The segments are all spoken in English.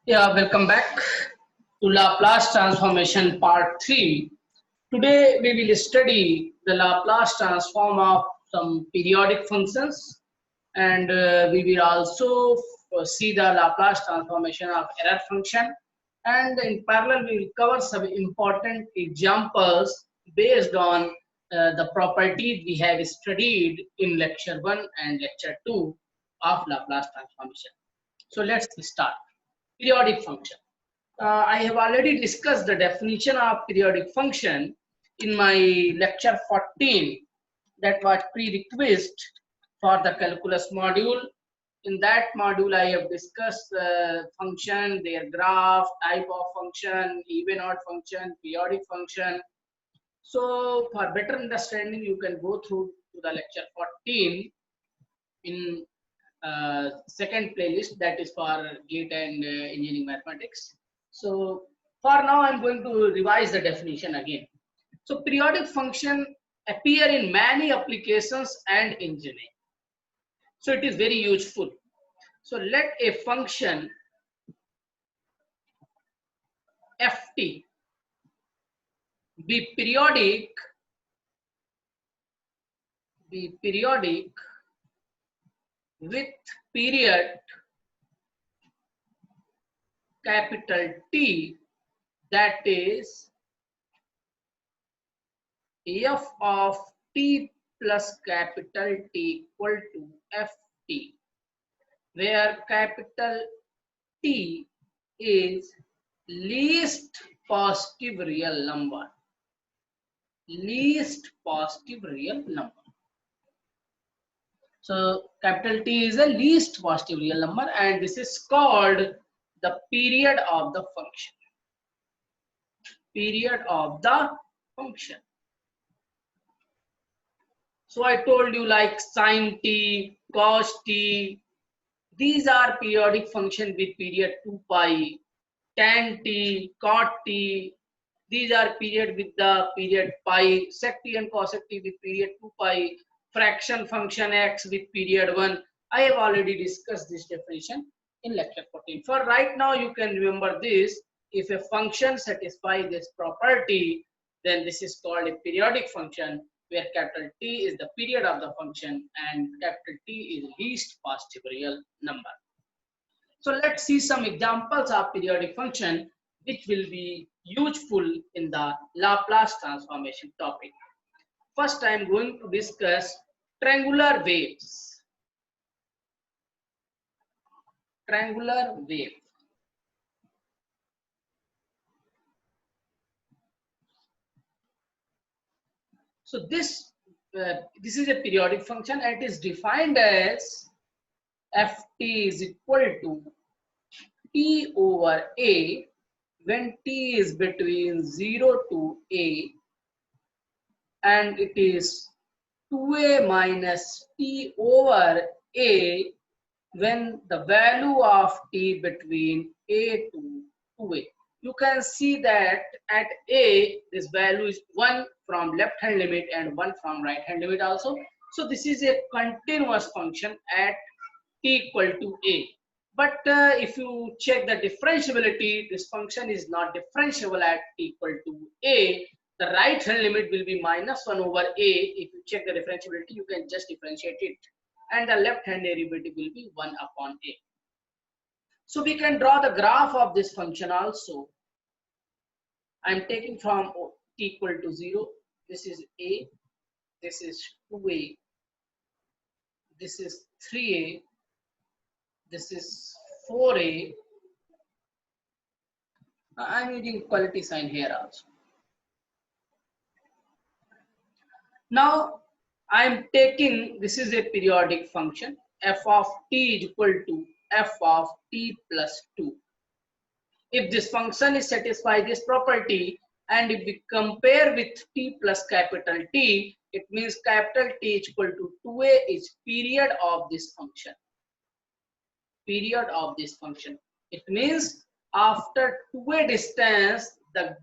Yeah, welcome back to Laplace transformation part 3. Today we will study the Laplace transform of some periodic functions, and we will also see the Laplace transformation of error function, and in parallel we will cover some important examples based on the properties we have studied in lecture 1 and lecture 2 of Laplace transformation. So let's start. Periodic function. I have already discussed the definition of periodic function in my lecture 14, that was prerequisite for the calculus module. In that module, I have discussed function, their graph, type of function, even odd function, periodic function. So for better understanding, you can go through to the lecture 14 in second playlist, that is for GATE and engineering mathematics. So for now I'm going to revise the definition again. So periodic function appear in many applications and engineering, so it is very useful. So let a function ft be periodic with period capital T, that is f of t plus capital T equal to ft, where capital T is least positive real number. Least positive real number. So capital T is a least positive real number, and this is called the period of the function. Period of the function. So I told you, like sine t, cos t, these are periodic function with period 2 pi. Tan t, cot t, these are period with the period pi. Sec t and cosec t with period 2 pi. Fraction function x with period 1. I have already discussed this definition in lecture 14. For right now, you can remember this. If a function satisfies this property, then this is called a periodic function, where capital T is the period of the function and capital T is least positive real number. So let's see some examples of periodic function which will be useful in the Laplace transformation topic. First, I am going to discuss triangular waves. Triangular wave. So this is a periodic function, and it is defined as ft is equal to t over a when t is between 0 to a, and it is 2a minus t over a when the value of t between a to 2a. You can see that at a this value is 1 from left hand limit and 1 from right hand limit also. So this is a continuous function at t equal to a. But if you check the differentiability, this function is not differentiable at t equal to a. The right hand limit will be minus 1 over a. If you check the differentiability, you can just differentiate it, and the left hand derivative will be 1 upon a. So we can draw the graph of this function also. I am taking from t equal to 0. This is a, this is 2a, this is 3a, this is 4a. I am using equality sign here also. Now I am taking, this is a periodic function, f of t is equal to f of t plus 2. If this function is satisfy this property, and if we compare with t plus capital T, it means capital T is equal to 2a is period of this function. Period of this function. It means after 2a distance, the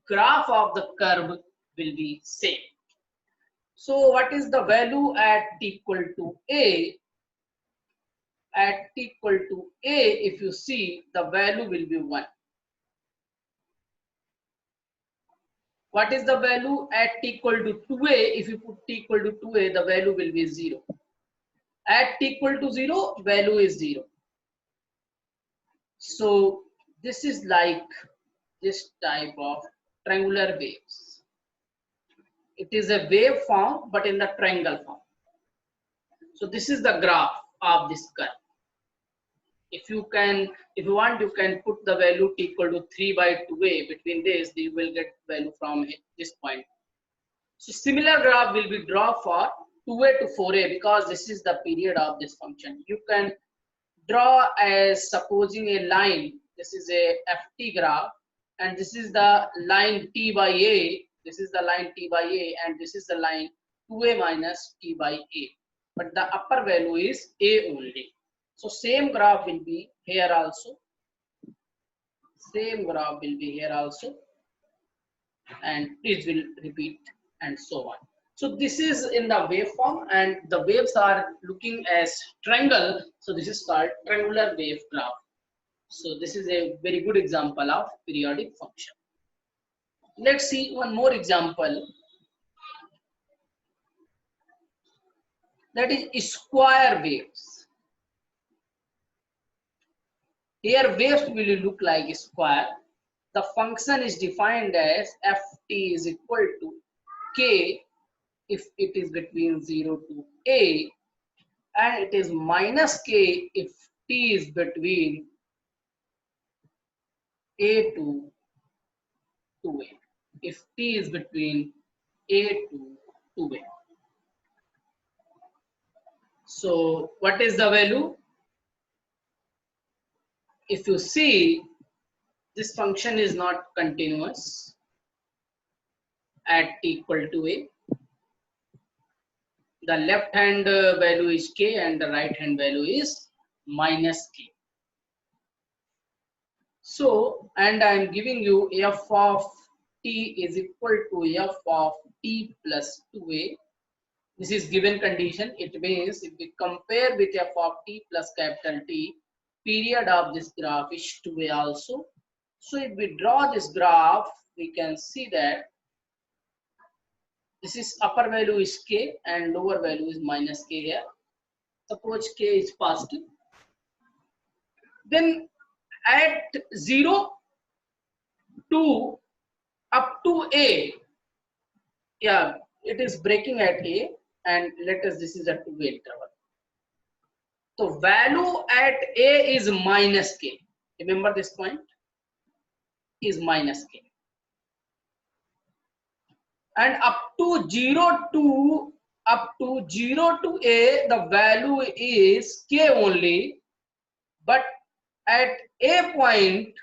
graph of the curve will be same. So what is the value at t equal to a? at t equal to a, if you see, the value will be 1. What is the value at t equal to 2a? If you put t equal to 2a, the value will be 0. At t equal to 0, value is 0. So this is like this type of triangular waves. It is a wave form, but in the triangle form. So this is the graph of this curve. If you want, you can put the value t equal to 3 by 2a. Between this, you will get value from this point. So similar graph will be drawn for 2a to 4a, because this is the period of this function. You can draw as supposing a line. This is a ft graph, and this is the line t by a. This is the line t by a, and this is the line 2a minus t by a. But the upper value is a only. So same graph will be here also. Same graph will be here also, and this will repeat, and so on. So this is in the waveform, and the waves are looking as triangle. So this is called triangular wave graph. So this is a very good example of periodic function. Let's see one more example. That is square waves. Here waves will look like a square. The function is defined as ft is equal to k if it is between 0 to a, and it is minus k if t is between a to 2a. If t is between a to 2a. So what is the value? If you see, this function is not continuous at t equal to a. The left hand value is k and the right hand value is minus k. So, and I am giving you f of t is equal to f of t plus 2a. This is given condition. It means if we compare with f of t plus capital T, period of this graph is 2a also. So if we draw this graph, we can see that this is upper value is k and lower value is minus k here. Suppose k is positive. Then at 0 to up to a, yeah, it is breaking at a, and let us, this is a 2a interval. So value at a is minus k. Remember this point is minus k. And up to 0 to a, the value is k only, but at a point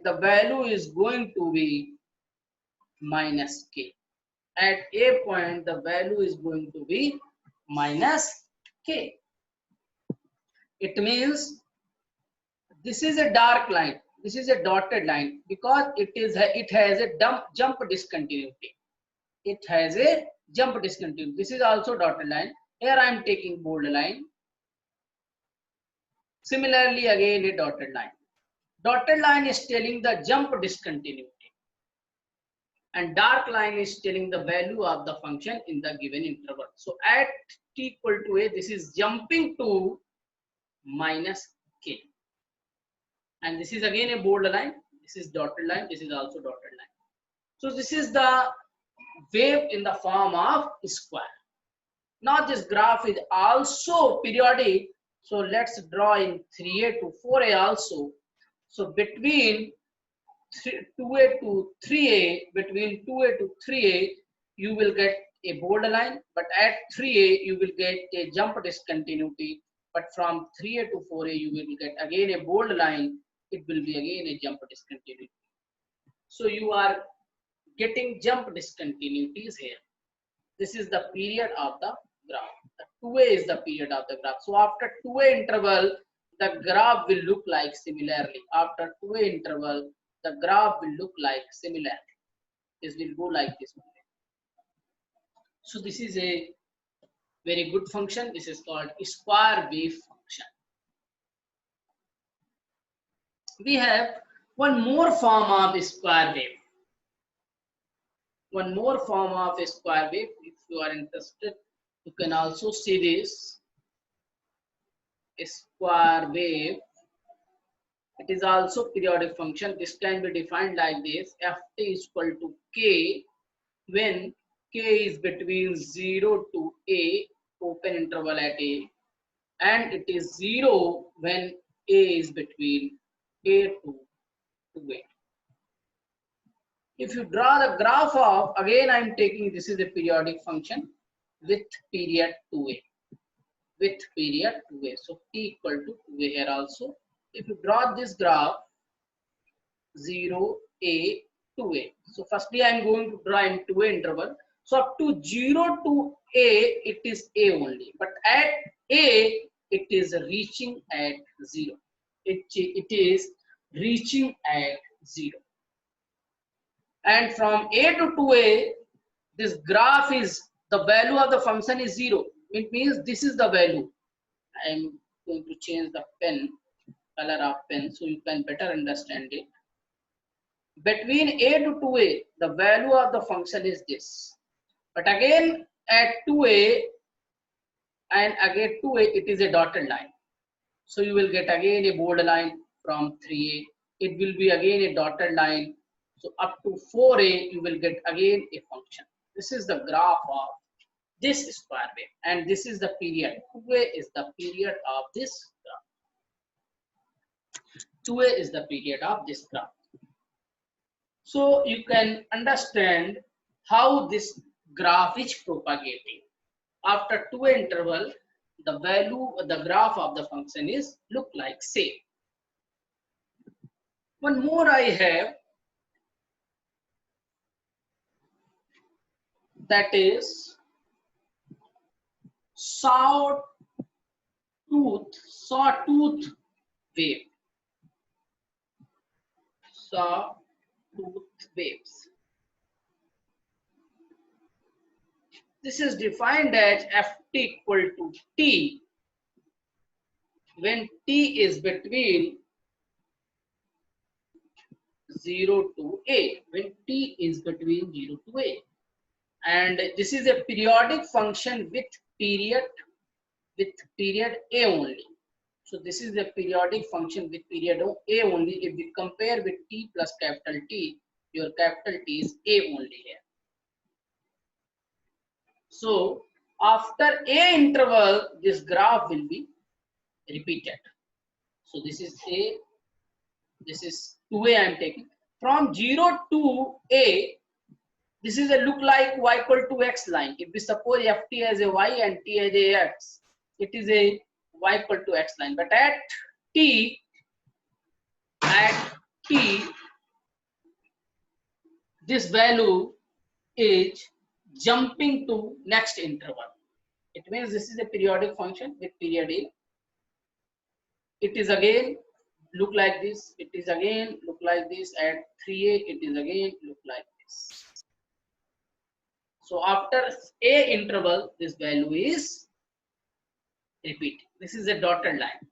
the value is going to be minus k. At a point the value is going to be minus k. It means this is a dark line, this is a dotted line, because it has a jump discontinuity. It has a jump discontinuity. This is also dotted line. Here I am taking bold line. Similarly, again a dotted line. Dotted line is telling the jump discontinuity, and dark line is telling the value of the function in the given interval. So at t equal to a, this is jumping to minus k. And this is again a bold line. This is dotted line. This is also dotted line. So this is the wave in the form of square. Now this graph is also periodic. So let's draw in 3a to 4a also. So between 2a to 3a, you will get a bold line, but at 3a you will get a jump discontinuity. But from 3a to 4a you will get again a bold line. It will be again a jump discontinuity. So you are getting jump discontinuities here. This is the period of the graph. The 2a is the period of the graph. So after 2a interval, the graph will look like similarly. After 2a interval, the graph will look like similarly. This will go like this. So this is a Very good function. This is called square wave function. We have one more form of square wave. One more form of square wave. If you are interested, you can also see this square wave. It is also periodic function. This can be defined like this: ft is equal to k when k is between 0 to a, open interval at a, and it is 0 when a is between a to a. If you draw the graph of, again I am taking, this is a periodic function with period 2a, with period 2a. So t equal to 2a here also. If you draw this graph 0a 2a. So firstly I am going to draw in 2a interval. So up to 0 to a it is a only, but at a it is reaching at 0. It is reaching at 0. And from a to 2a, this graph is, the value of the function is 0. It means this is the value. I am going to change the pen, color of pen, so you can better understand it. Between a to 2a, the value of the function is this. But again at 2a and again 2a, it is a dotted line. So you will get again a bold line from 3a. It will be again a dotted line. So up to 4a, you will get again a function. This is the graph of this square wave, and this is the period. 2a is the period of this graph. 2a is the period of this graph. So you can understand how this graph is propagating. After 2a interval, the value, the graph of the function is look like say. One more I have, that is sawtooth wave. Sawtooth waves. This is defined as ft equal to t when t is between 0 to a, when t is between 0 to a. And this is a periodic function with period a only. So this is a periodic function with period a only. If we compare with t plus capital T, your capital T is a only here. So after a interval, this graph will be repeated. So this is a, this is 2a I am taking. From 0 to a, this is a look like y equal to x line. If we suppose ft as a y and t as a x, it is a y equal to x line. But at t, this value is jumping to next interval. It means this is a periodic function with period a. It is again look like this. It is again look like this. At 3a, it is again look like this. So after a interval, this value is repeating. This is a dotted line.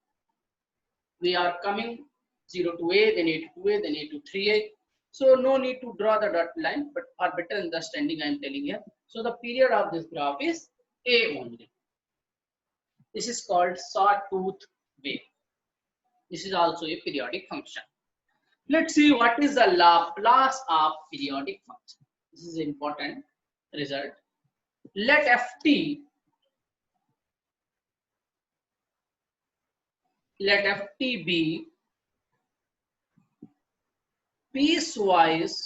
We are coming 0 to a, then a to 2a, then a to 3a. So no need to draw the dotted line, but for better understanding, I am telling here. So the period of this graph is a only. This is called sawtooth wave. This is also a periodic function. Let's see what is the Laplace of periodic function. This is an important result. Let ft be piecewise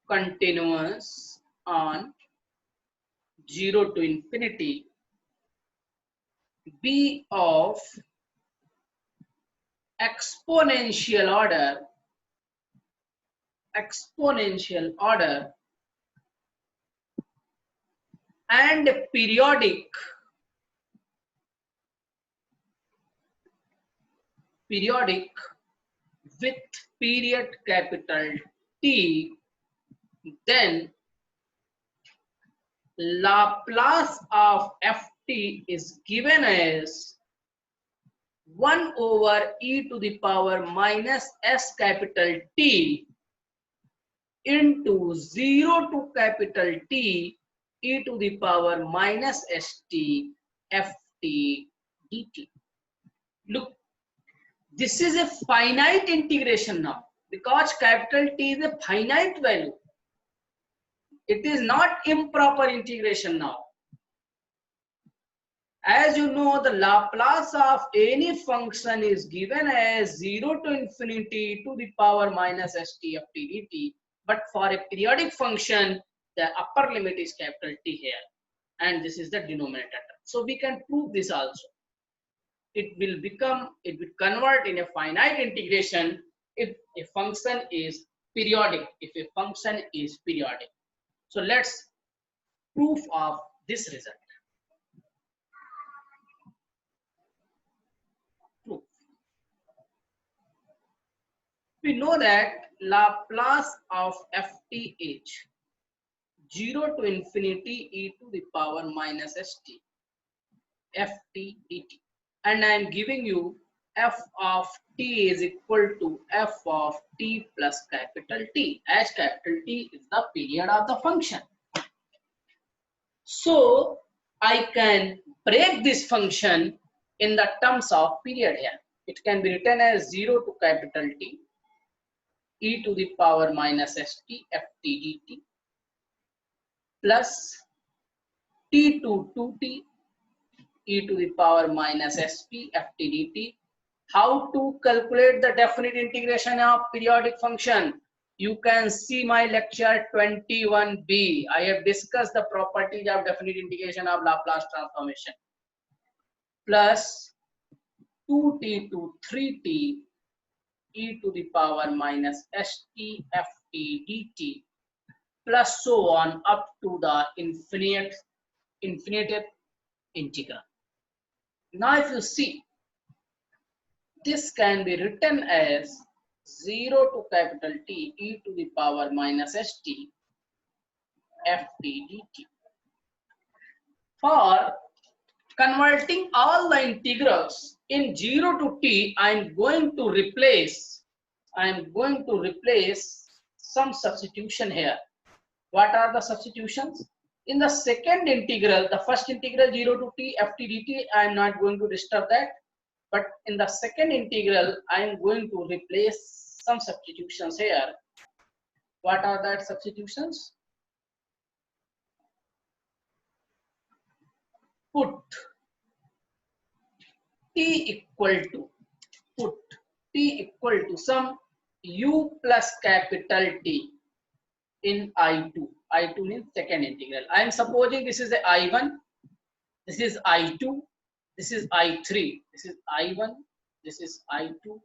continuous on 0 to infinity, be of exponential order and periodic with period capital T, then Laplace of ft is given as 1 over e to the power minus s capital T into 0 to capital T e to the power minus st ft dt. Look, this is a finite integration now because capital T is a finite value. It is not improper integration now. As you know, the Laplace of any function is given as 0 to infinity to the power minus st ft dt. But for a periodic function, the upper limit is capital T here. And this is the denominator. So we can prove this also. It will convert in a finite integration if a function is periodic. So let's proof of this result. Proof. We know that Laplace of ft is 0 to infinity e to the power minus st ft dt. And I am giving you f of t is equal to f of t plus capital T, as capital T is the period of the function. So I can break this function in the terms of period here. It can be written as 0 to capital T e to the power minus st ft dt plus t to 2t e to the power minus st ft dt. How to calculate the definite integration of periodic function? You can see my lecture 21b. I have discussed the properties of definite integration of Laplace transformation. Plus 2t to 3t e to the power minus st ft dt plus so on up to the infinite integral. Now if you see, this can be written as 0 to capital T e to the power minus st ft dt. For converting all the integrals in 0 to t, I am going to replace some substitution here. What are the substitutions? In the second integral, the first integral 0 to t ft dt, I am not going to disturb that. But in the second integral, I am going to replace some substitutions here. What are that substitutions? Put t equal to some u plus capital T in I2. I2 means second integral. I am supposing this is a I1, this is I2, this is I3, this is I1, this is I2,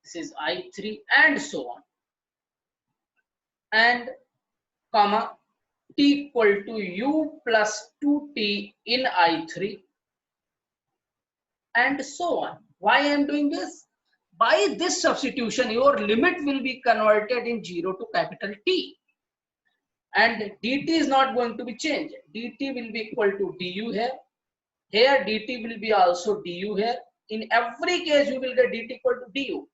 this is I3, and so on. And comma t equal to u plus 2t in I3, and so on. Why I am doing this? By this substitution, your limit will be converted in 0 to capital T. And dt is not going to be changed. Dt will be equal to du here. Here dt will be also du here. In every case, you will get dt equal to du.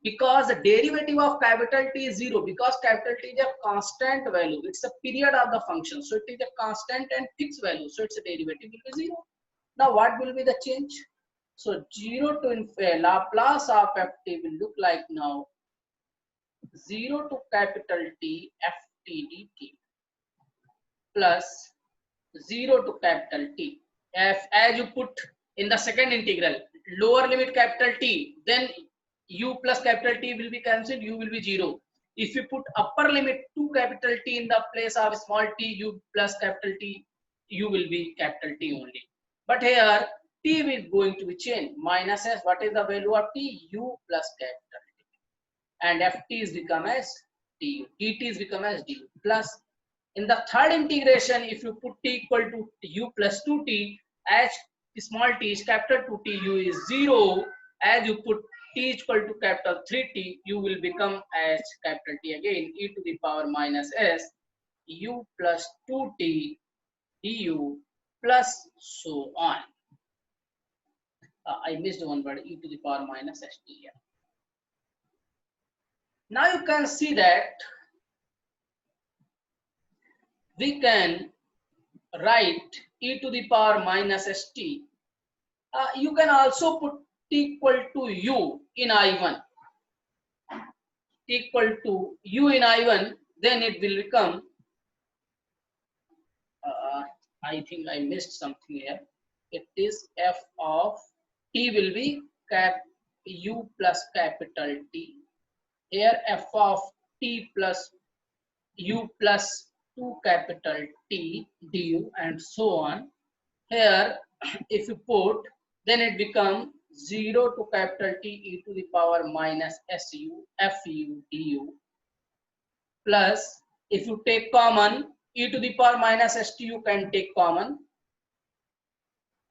Because the derivative of capital T is 0. Because capital T is a constant value. It's a period of the function. So it is a constant and fixed value. So its derivative will be 0. Now what will be the change? So 0 to Laplace of ft will look like now 0 to capital T ft dt plus 0 to capital T. As you put in the second integral, lower limit capital T, then u plus capital T will be cancelled, u will be 0. If you put upper limit to capital T in the place of small t, u plus capital T, u will be capital T only. But here t will going to be changed. Minus s, what is the value of t? U plus capital T. And ft is become as du. dt is become as du. Plus in the third integration, if you put t equal to u plus 2t, as small t is capital 2t, u is 0. As you put t equal to capital 3t, u will become as capital T again, e to the power minus s, u plus 2t du plus so on. I missed one word, e to the power minus st here. Now you can see that we can write e to the power minus st. You can also put t equal to u in I1. T equal to u in I1, then it will become, I think I missed something here. It is f of t will be cap u plus capital T. Here f of t plus u plus 2 capital T du and so on. Here if you put, then it becomes 0 to capital T e to the power minus su fu du plus, if you take common, e to the power minus st you can take common.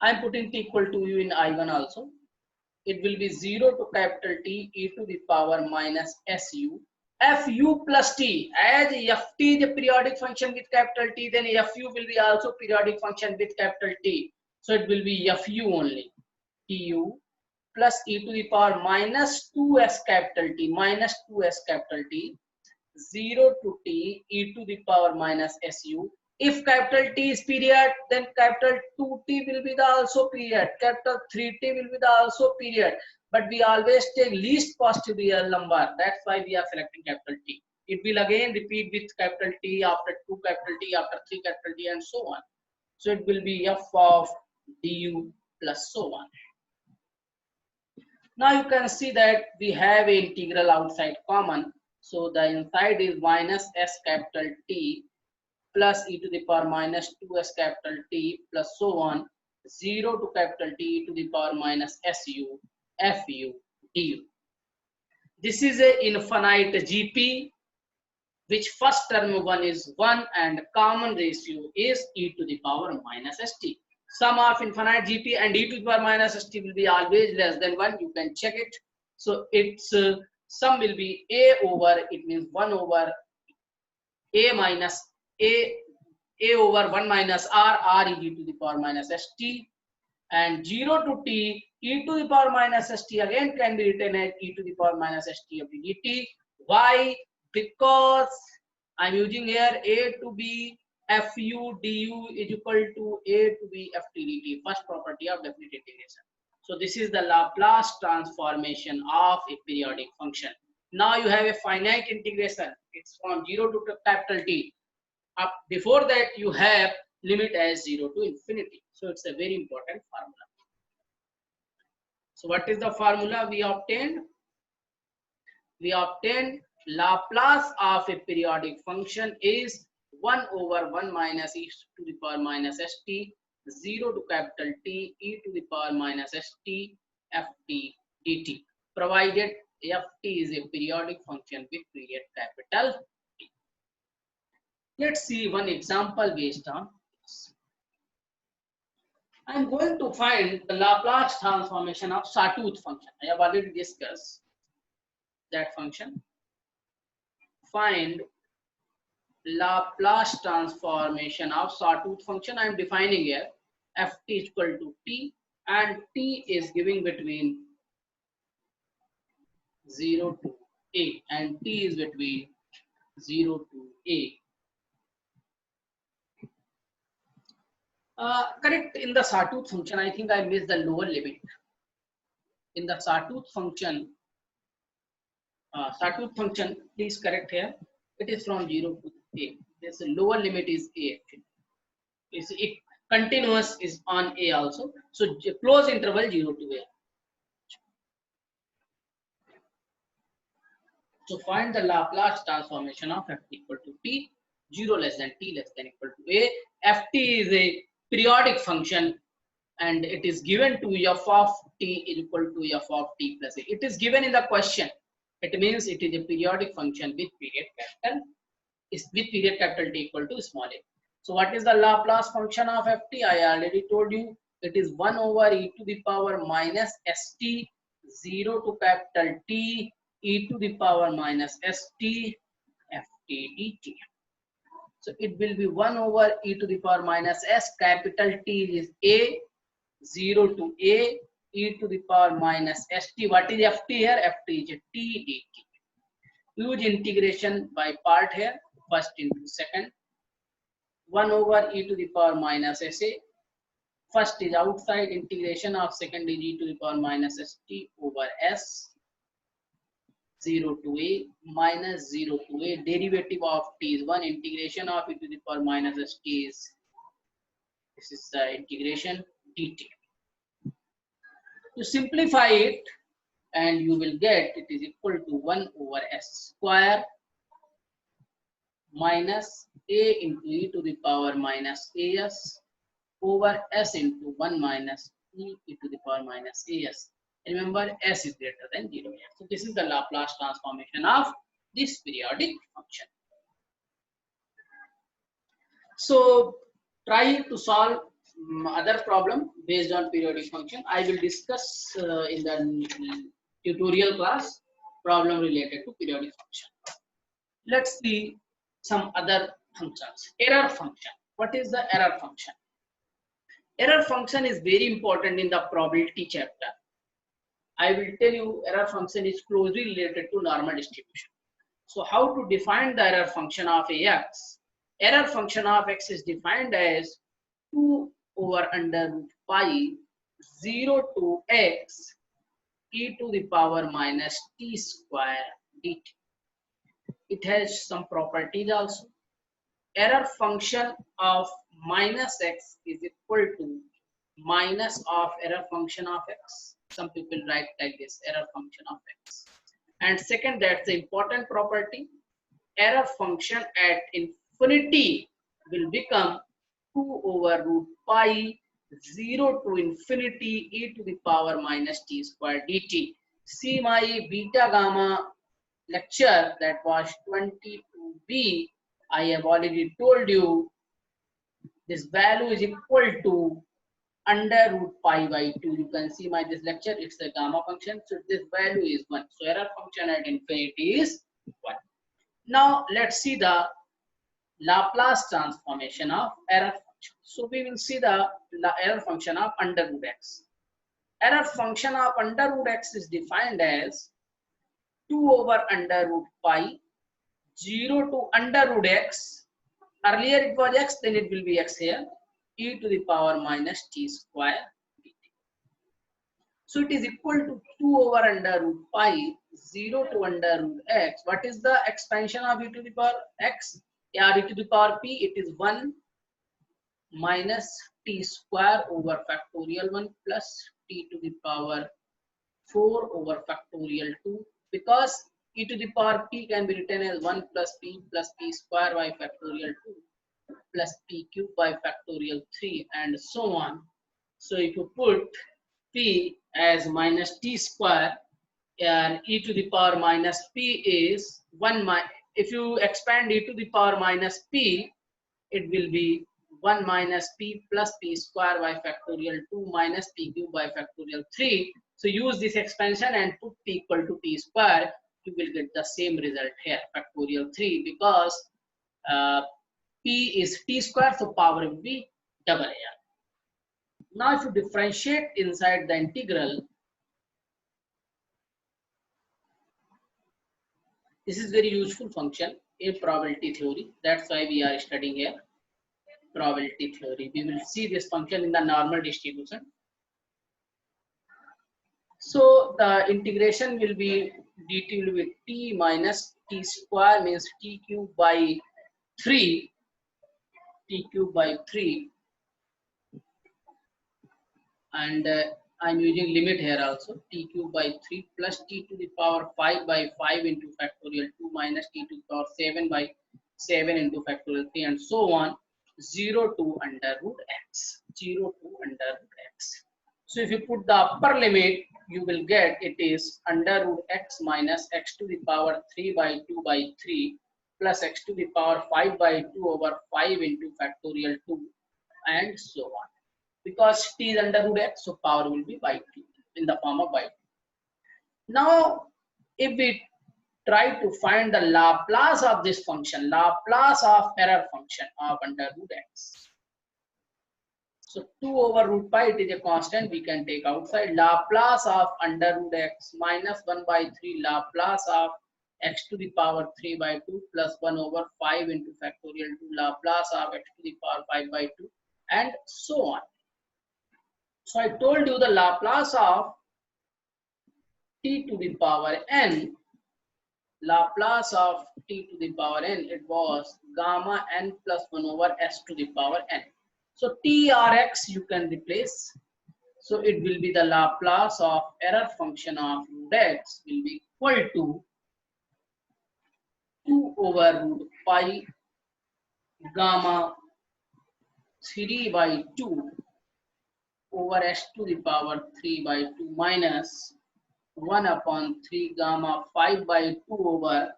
I am putting t equal to u in I1 also. It will be 0 to capital T e to the power minus su fu plus t. As ft is a periodic function with capital T, then fu will be also periodic function with capital T. So it will be fu only. Tu plus e to the power minus 2s capital T, minus 2s capital T, 0 to t e to the power minus su. If capital T is period, then capital 2t will be the also period, capital 3t will be the also period, but we always take least positive real number. That's why we are selecting capital T. It will again repeat with capital T after 2 capital T after 3 capital T and so on. So it will be f of du plus so on. Now you can see that we have an integral outside common. So the inside is minus s capital T plus e to the power minus 2s capital T plus so on, 0 to capital T e to the power minus su fu du. This is a infinite GP, which first term 1 is 1 and common ratio is e to the power minus st. Sum of infinite GP and e to the power minus st will be always less than 1. You can check it. So its sum will be a over, it means 1 over a minus a over 1 minus r is e to the power minus st, and 0 to t e to the power minus st again can be written as e to the power minus st of dt. Why? Because I'm using here a to b fu du is equal to a to b ft dt, first property of definite integration. So this is the Laplace transformation of a periodic function. Now you have a finite integration. It's from 0 to capital T. Up before that you have limit as 0 to infinity. So it's a very important formula. So what is the formula we obtained? We obtained Laplace of a periodic function is 1 over 1 minus e to the power minus st, 0 to capital T e to the power minus st ft dt, provided ft is a periodic function with period capital T. Let's see one example based on this. I am going to find the Laplace transformation of sawtooth function. I have already discussed that function. Find Laplace transformation of sawtooth function. I am defining here ft is equal to t, and t is giving between 0 to a, and t is between 0 to a. Correct, in the sawtooth function, I think I missed the lower limit. In the sawtooth function, please correct here. It is from 0 to a. This lower limit is a actually. It continuous is on a also. So close interval 0 to a. So find the Laplace transformation of ft equal to t, 0 less than t less than equal to a. Ft is a periodic function and it is given to f of t is equal to f of t plus a. It is given in the question. It means it is a periodic function with period capital T equal to small a. So what is the Laplace function of ft? I already told you it is 1 over e to the power minus st, 0 to capital T e to the power minus st ft dt. So it will be 1 over e to the power minus s. Capital T is a, 0 to a, e to the power minus st. What is ft here? Ft is a t dt. Use integration by part here. First into second. 1 over e to the power minus sa. First is outside, integration of second is e to the power minus st over s. 0 to a minus 0 to a. Derivative of t is 1. Integration of e to the power minus st is, this is the integration dt. To simplify it, and you will get it is equal to 1 over s square minus a into e to the power minus as over s into 1 minus e to the power minus as. Remember, s is greater than 0 here. So this is the Laplace transformation of this periodic function. So try to solve other problem based on periodic function. I will discuss in the tutorial class problem related to periodic function. Let's see some other functions. Error function. What is the error function? Error function is very important in the probability chapter. I will tell you error function is closely related to normal distribution. So how to define the error function of Ax? Error function of x is defined as 2 over under root pi 0 to x e to the power minus t square dt. It has some properties also. Error function of minus x is equal to minus of error function of x. Some people write like this, error function of x. And second, that's the important property. Error function at infinity will become 2 over root pi 0 to infinity e to the power minus t square dt. See my beta gamma lecture, that was 22b. I have already told you this value is equal to under root pi by 2. You can see my this lecture, it's a gamma function, so this value is 1. So error function at infinity is 1. Now let's see the Laplace transformation of error function. So we will see the error function of under root x. Error function of under root x is defined as 2 over under root pi 0 to under root x. Earlier it was x, then it will be x here, e to the power minus t square dt. So it is equal to 2 over under root pi 0 to under root x. What is the expansion of e to the power x? Yeah, e to the power p, it is 1 minus t square over factorial 1 plus t to the power 4 over factorial 2. Because e to the power p can be written as 1 plus p square by factorial 2 plus p cube by factorial 3 and so on. So if you put p as minus t square and e to the power minus p is 1 if you expand e to the power minus p, it will be 1 minus p plus p square by factorial 2 minus p cube by factorial 3. So use this expansion and put p equal to t square, you will get the same result here, factorial 3, because p is t square, so power will be double here. Now if you differentiate inside the integral, this is very useful function in probability theory. That's why we are studying here probability theory. We will see this function in the normal distribution. So the integration will be dt will be t minus t square, means t cube by 3, t cube by 3, and I'm using limit here also, t cube by 3 plus t to the power 5 by 5 into factorial 2 minus t to the power 7 by 7 into factorial 3 and so on, 0 to under root x, 0 to under root x. So if you put the upper limit, you will get it is under root x minus x to the power 3 by 2 by 3 plus x to the power 5 by 2 over 5 into factorial 2 and so on. Because t is under root x, so power will be by 2 in the form of by 2. Now, if we try to find the Laplace of this function, Laplace of error function of under root x. So 2 over root pi, it is a constant, we can take outside. Laplace of under root x minus 1 by 3 Laplace of x to the power 3 by 2 plus 1 over 5 into factorial 2 Laplace of x to the power 5 by 2 and so on. So I told you the Laplace of t to the power n, Laplace of t to the power n, it was gamma n plus 1 over s to the power n. So TRX you can replace. So it will be the Laplace of error function of root x will be equal to 2 over root pi gamma 3 by 2 over s to the power 3 by 2 minus 1 upon 3 gamma 5 by 2 over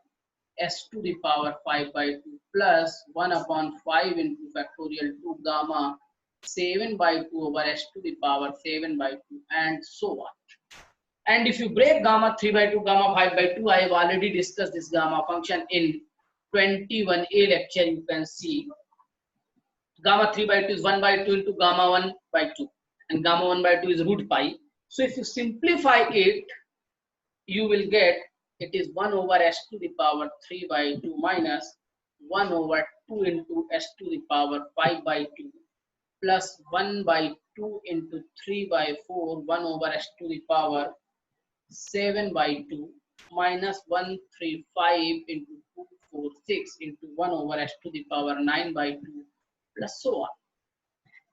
s to the power 5 by 2 plus 1 upon 5 into factorial 2 gamma 7 by 2 over s to the power 7 by 2 and so on. And if you break gamma 3 by 2, gamma 5 by 2, I have already discussed this gamma function in 21A lecture. You can see gamma 3 by 2 is 1 by 2 into gamma 1 by 2 and gamma 1 by 2 is root pi. So if you simplify it, you will get it is 1 over s to the power 3 by 2 minus 1 over 2 into s to the power 5 by 2 plus 1 by 2 into 3 by 4 1 over s to the power 7 by 2 minus 135 into 246 into 1 over s to the power 9 by 2 plus so on.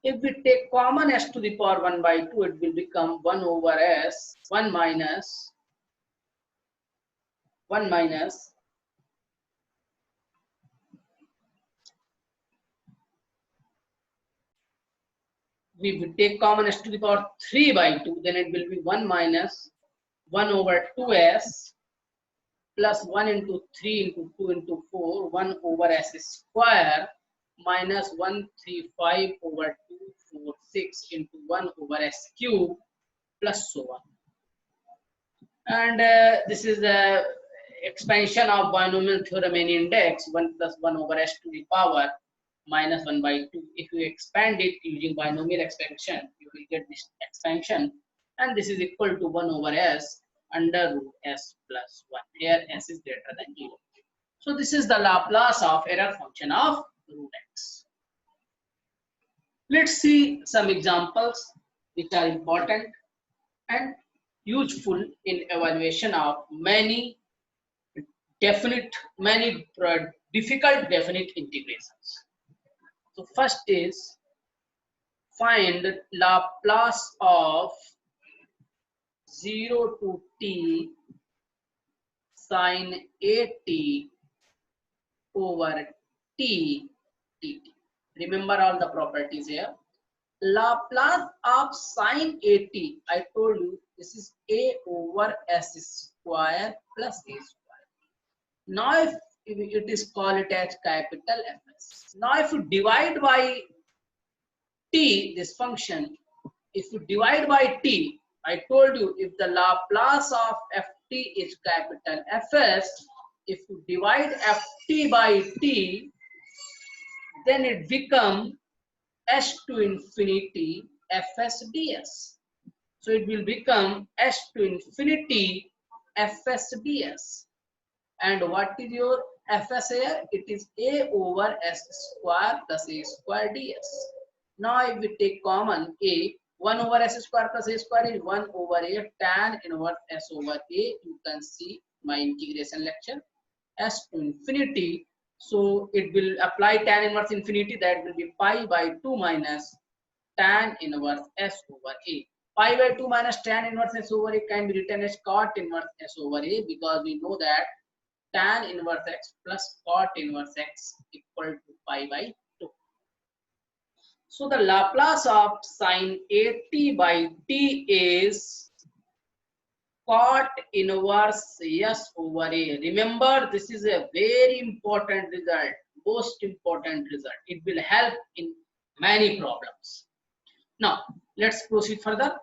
If we take common s to the power 1 by 2, it will become 1 over s 1 minus we will take common s to the power 3 by 2, then it will be 1 minus 1 over 2s plus 1 into 3 into 2 into 4, 1 over s square minus 135 over 246 into 1 over s cube plus so on. And this is the expansion of binomial theorem in index 1 plus 1 over s to the power minus 1 by 2. If you expand it using binomial expansion, you will get this expansion, and this is equal to 1 over s under root s plus 1. Here s is greater than 0. So this is the Laplace of error function of root x. Let's see some examples which are important and useful in evaluation of many difficult definite integrations. So first is find Laplace of 0 to t sine at over t dt. Remember all the properties here. Laplace of sine at, I told you this is a over s square plus a square. Now if it is called it as capital Fs. Now if you divide by t, this function, if you divide by t, I told you if the Laplace of ft is capital Fs, if you divide ft by t, then it becomes s to infinity fs ds. So it will become s to infinity fs ds. And what is your fs here? It is a over s square plus a square ds. Now if we take common a, 1 over s square plus a square is 1 over a tan inverse s over a. You can see my integration lecture. S to infinity. So it will apply tan inverse infinity, that will be pi by 2 minus tan inverse s over a. Pi by 2 minus tan inverse s over a can be written as cot inverse s over a, because we know that tan inverse x plus cot inverse x equal to pi by 2. So the Laplace of sine at by t is cot inverse s over a. Remember, this is a very important result, most important result. It will help in many problems. Now let's proceed further.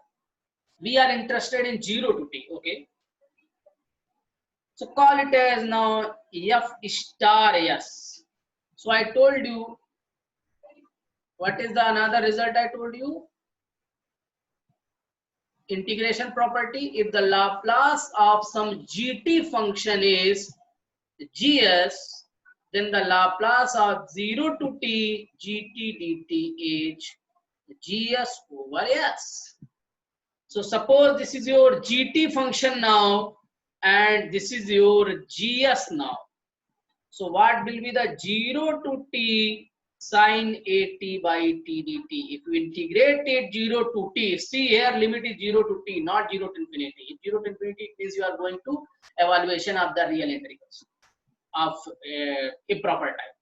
We are interested in 0 to t. Okay, So call it as now f star s. So I told you, what is the another result I told you? Integration property. If the Laplace of some gt function is gs, then the Laplace of 0 to t gt dt is gs over s. So suppose this is your gt function now and this is your gs now. So what will be the 0 to t sine at by t dt? If you integrate it 0 to t, see here limit is 0 to t, not 0 to infinity. If 0 to infinity means you are going to evaluation of the real integrals of improper type.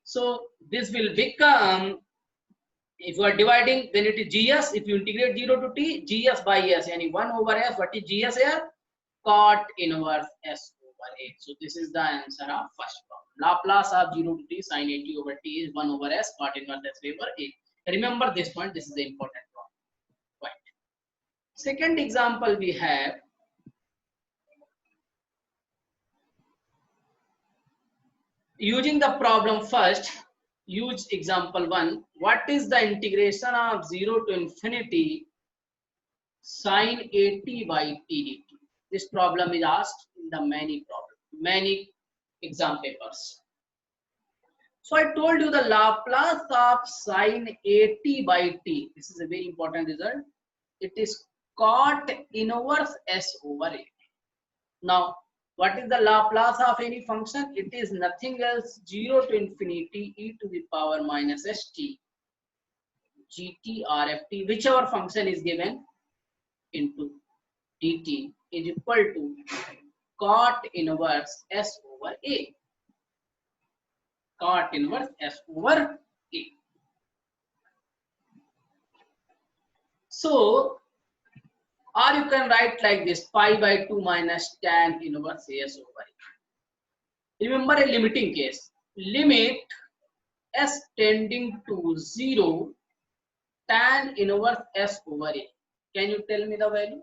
So this will become, if you are dividing, then it is gs. If you integrate 0 to t, gs by s, yani 1 over s. What is gs here? Cot inverse s over a. So this is the answer of first problem. Laplace of 0 to t sine at over t is 1 over s cot inverse s over a. Remember this point. This is the important point. Right. Second example we have. Using the problem first, use example 1. What is the integration of 0 to infinity sine at by t dt? This problem is asked in the many exam papers. So I told you the Laplace of sine at by t. This is a very important result. It is cot inverse s over a. Now, what is the Laplace of any function? It is nothing else 0 to infinity e to the power minus st gt or ft, whichever function is given, into dt is equal to cot inverse s over a. Cot inverse s over a. So, or you can write like this, pi by 2 minus tan inverse s over a. Remember a limiting case. Limit s tending to 0 tan inverse s over a. Can you tell me the value?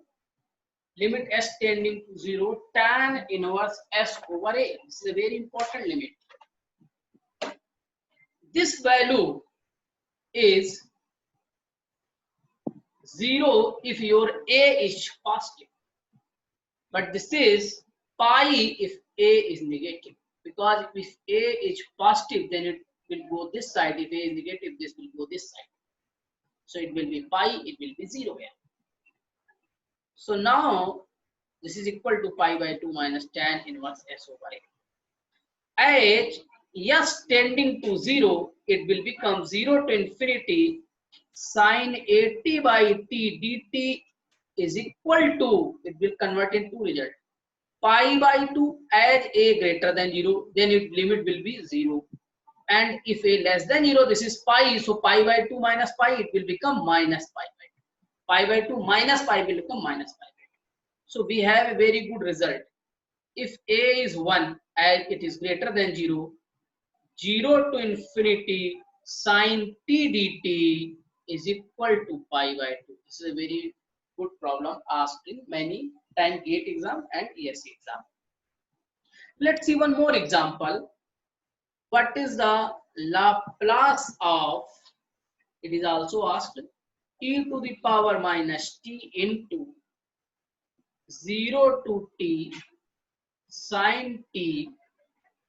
Limit s tending to 0 tan inverse s over a. This is a very important limit. This value is 0 if your a is positive, but this is pi if a is negative, because if a is positive then it will go this side, if a is negative this will go this side, so it will be pi, it will be 0 here. So now this is equal to pi by 2 minus tan inverse s over a. At s tending to 0, it will become 0 to infinity sine at by t dt is equal to, it will convert into result, pi by 2 as a greater than 0, then its limit will be 0. And if a less than 0, this is pi, so pi by 2 minus pi, it will become minus pi by 2. Pi by 2 minus pi will become minus pi by 2. So we have a very good result. If a is 1 as it is greater than 0, 0 to infinity sine t dt is equal to pi by 2. This is a very good problem asked in many time GATE exam and ESE exam. Let's see one more example. What is the Laplace of, it is also asked, e to the power minus t into 0 to t sine t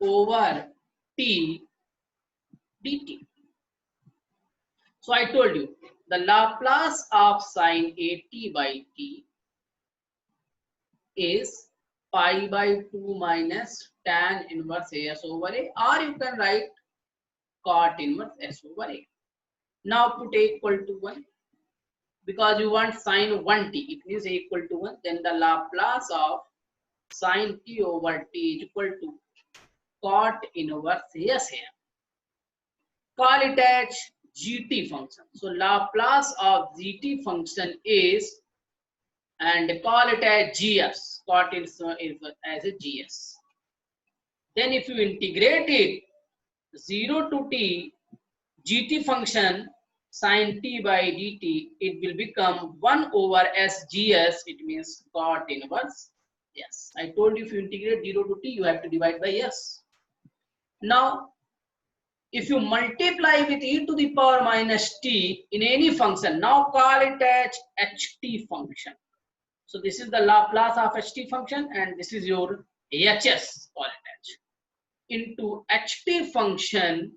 over t dt. So I told you the Laplace of sine at by t is pi by 2 minus tan inverse s over a, or you can write cot inverse s over a. Now put a equal to 1, because you want sine 1t, it means a equal to 1, then the Laplace of sine t over t is equal to cot inverse s here. Call it as gt function. So Laplace of gt function is, and call it as gs, cot is as a gs. Then if you integrate it 0 to t gt function sine t by dt, it will become 1 over s gs, it means cot inverse s. I told you if you integrate 0 to t, you have to divide by s. Now, if you multiply with e to the power minus t in any function, now call it as ht function. So this is the Laplace of ht function, and this is your hs, call it as. Into ht function,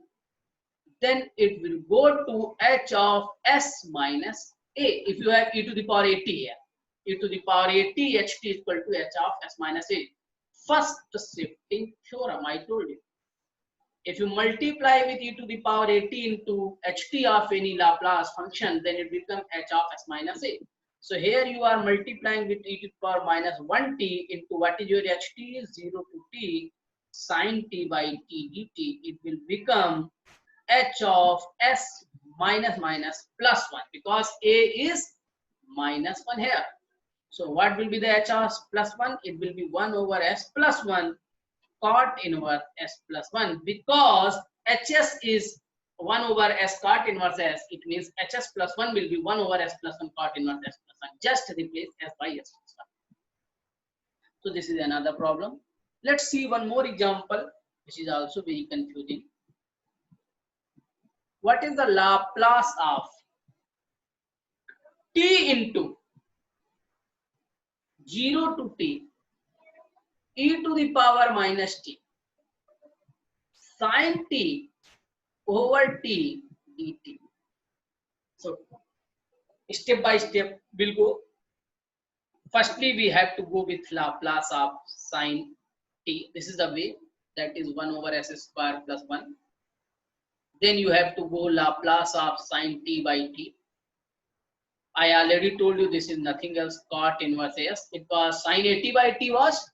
then it will go to h of s minus a. If you have e to the power at here, e to the power at, ht is equal to h of s minus a. First shifting theorem, I told you. If you multiply with e to the power at into ht of any Laplace function, then it becomes h of s minus a. So here you are multiplying with e to the power minus 1t into what is your ht, 0 to t sine t by t dt. It will become h of s minus minus plus 1, because a is minus 1 here. So what will be the h of plus 1? It will be 1 over s plus 1 cot inverse s plus 1, because hs is 1 over s cot inverse s. It means hs plus 1 will be 1 over s plus 1 cot inverse s plus 1. Just replace s by s plus 1. So this is another problem. Let's see one more example, which is also very confusing. What is the Laplace of t into 0 to t e to the power minus t sine t over t dt? So step by step we'll go. Firstly, we have to go with Laplace of sine t. This is the way, that is 1 over s square plus 1. Then you have to go Laplace of sine t by t. I already told you this is nothing else cot inverse s, because sine at by t was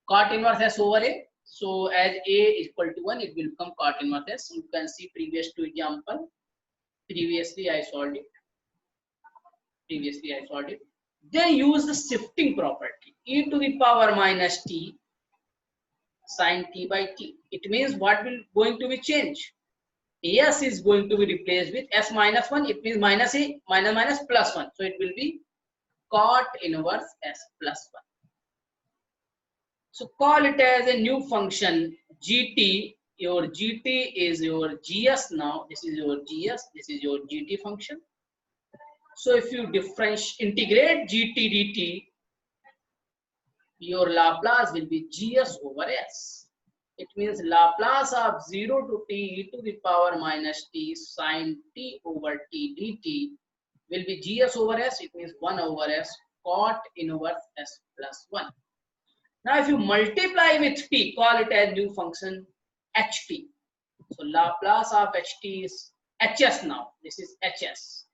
cot inverse s over a. So as a is equal to 1, it will become cot inverse s. You can see previous two example. Previously I solved it. Then use the shifting property, e to the power minus t sine t by t. It means what will going to be changed? S is going to be replaced with s minus 1. It means minus a minus minus plus 1. So it will be cot inverse s plus 1. So call it as a new function gt. Your gt is your gs now. This is your gs. This is your gt function. So if you integrate gt dt, your Laplace will be gs over s. It means Laplace of 0 to t e to the power minus t sine t over t dt will be gs over s. It means 1 over s cot inverse s plus 1. Now if you multiply with t, call it as new function ht. So Laplace of ht is hs now. This is hs.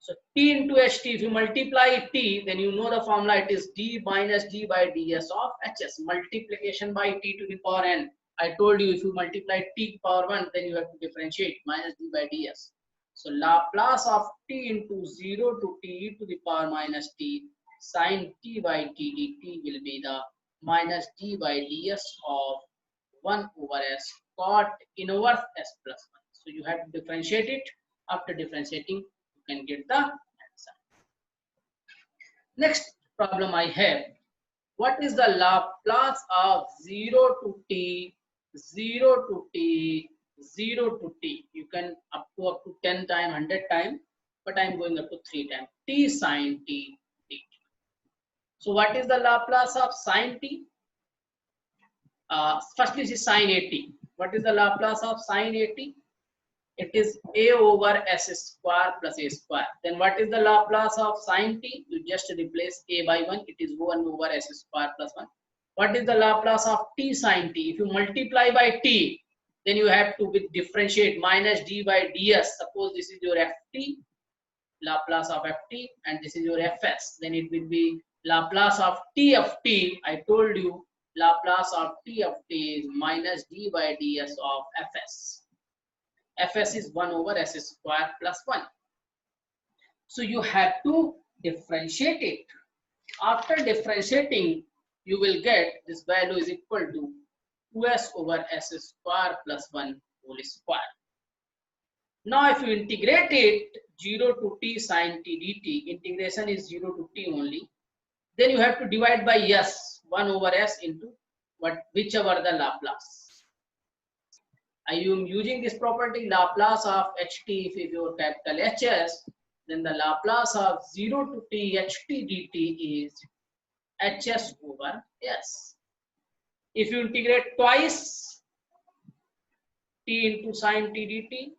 So t into ht, if you multiply t, then you know the formula, it is d minus d by ds of hs. Multiplication by t to the power n. I told you if you multiply t power 1, then you have to differentiate minus d by ds. So Laplace of t into 0 to t to the power minus t sine t by t dt will be the minus d by ds of 1 over s cot inverse s plus 1. So you have to differentiate it. After differentiating, you can get the answer. Next problem I have. What is the Laplace of 0 to t, 0 to t, 0 to t? You can up to 10 times, 100 times, but I am going up to 3 times. T sine t dt. So what is the Laplace of sine t? First this is sine at. What is the Laplace of sine at? It is a over s square plus a square. Then what is the Laplace of sine t? You just replace a by 1. It is 1 over s square plus 1. What is the Laplace of t sine t? If you multiply by t, then you have to differentiate minus d by ds. Suppose this is your ft, Laplace of ft, and this is your fs. Then it will be Laplace of t of t. I told you Laplace of t of t is minus d by ds of fs. Fs is 1 over s square plus 1. So you have to differentiate it. After differentiating, you will get this value is equal to 2s over s square plus 1 whole square. Now if you integrate it 0 to t sine t dt, integration is 0 to t only. Then you have to divide by s. 1 over s into whichever the Laplace. I am using this property Laplace of ht. If your capital Hs, then the Laplace of 0 to t ht dt is Hs over s. If you integrate twice t into sine t dt,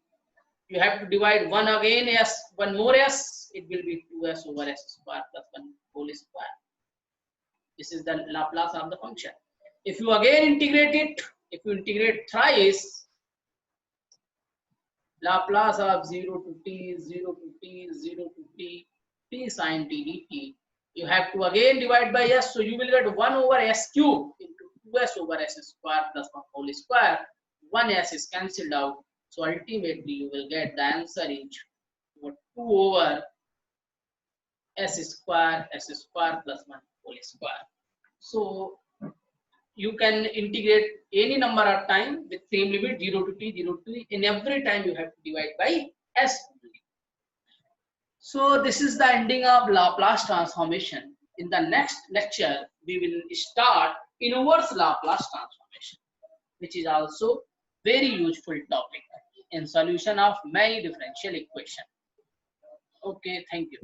you have to divide 1 again s, 1 more s, it will be 2s over s square plus 1 whole square. This is the Laplace of the function. If you again integrate it, if you integrate thrice, Laplace of 0 to t, 0 to t, 0 to t, t sine t dt, you have to again divide by s, so you will get 1 over s cube into 2s over s square plus 1 whole square. 1 s is cancelled out, so ultimately you will get the answer is 2 over s square plus 1 whole square. So you can integrate any number of time with same limit 0 to t, 0 to t. In every time you have to divide by s only. So this is the ending of Laplace transformation. In the next lecture, we will start inverse Laplace transformation, which is also very useful topic in solution of many differential equations. Okay, thank you.